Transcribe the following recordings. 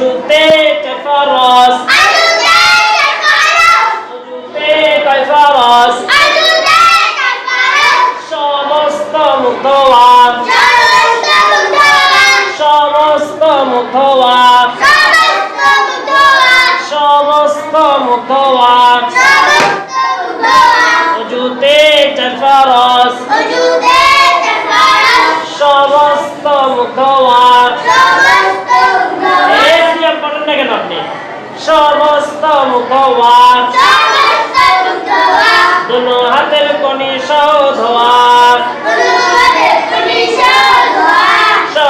অজুতে ফরজ অজুতে ফরজ সমস্ত মুক্তওয়া সমস্ত মুক্তওয়া সমস্ত মুক্তওয়া অজুতে ফরজ সমস্ত মুক্তওয়া এসিয়া পড়েন না কেন আপনি সমস্ত মুক্তওয়া দুনো হাতের কনি সহ ধোয়া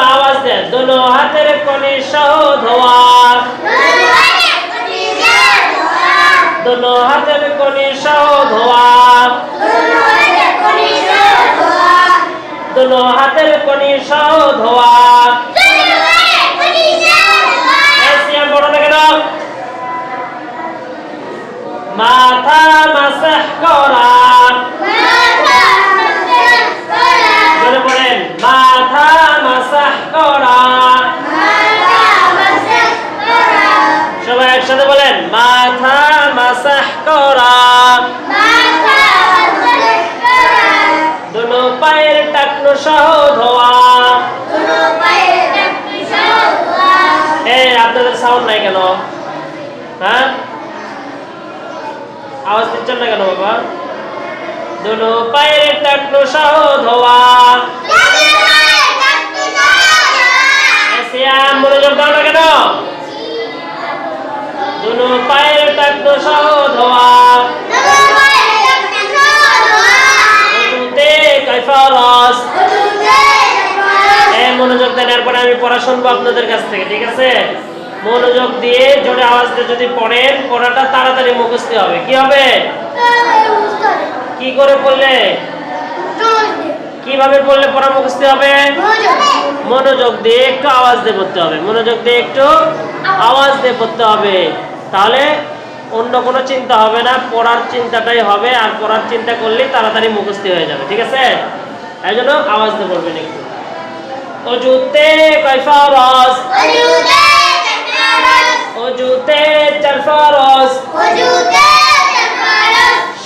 আওয়াজ দেন দুনো হাতের কনি সহ ধোয়া দুনো হাতের কনি সহ ধোয়া দুনো হাতের কনি সহ ধোয়া এসিয়া বড় না কেন মাথা মাসাহ করা বলে বলেন মাথা মাসাহ করা সবাই একসাথে বলেন মাথা মাসাহ করা দুনো পায়ের টাকনু সহ ধোয়া আপনাদের সাউন্ড নাই কেন হ্যাঁ আওয়াজ দিচ্ছেন না কেন বাবা দুনো পায়ের টাকনু সহ ধোয়া মনোযোগ দাও না কেন দুনো পায়ের টাকনু সহ ধোয়া অজুতে ফরজ মনোযোগ দেন এরপরে আমি পড়া শুনবো আপনাদের কাছ থেকে ঠিক আছে মনোযোগ দিয়ে জোরে আওয়াজ দিয়ে যদি পড়েন পড়াটা তাড়াতাড়ি মুখস্থ হবে কি হবে কি করে পড়লে কিভাবে পড়লে পড়া মুখস্থ হবে মনোযোগ দিয়ে একটু আওয়াজ দিয়ে পড়তে হবে মনোযোগ দিয়ে একটু আওয়াজ দিয়ে পড়তে হবে তাহলে অন্য কোনো চিন্তা হবে না পড়ার চিন্তাটাই হবে আর পড়ার চিন্তা করলেই তাড়াতাড়ি মুখস্থ হয়ে যাবে ঠিক আছে এই জন্য আওয়াজ দিয়ে পড়বেন একটু অজুতে ফরজ অজুতে ফরজ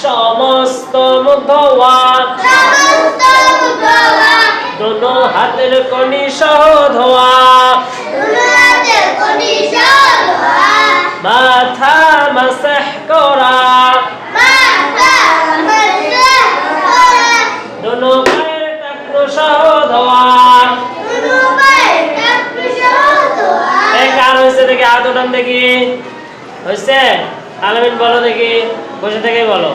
সমস্ত মুক্তওয়া দুনো হাতের কনি সহ ধোয়া মাথা মাসাহ করা দুনো পায়ের টাকনু সহ ধোয়া কার হয়েছে দেখি হাত উঠান দেখি হয়েছে আলামিন বলো দেখি বসে থেকে বলো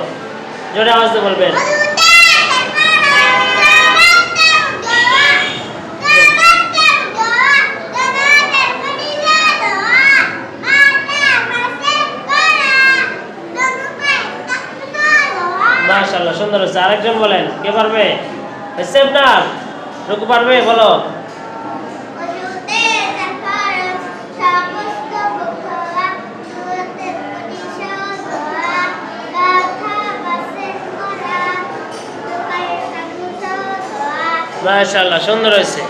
জোরে আওয়াজ দিয়ে বলবেন মাশাআল্লাহ সুন্দর হয়েছে আরেকজন বলেন কে পারবে হয়েছে আপনার রুকু পারবে বলো মাশাআল্লাহ সুন্দর হয়েছে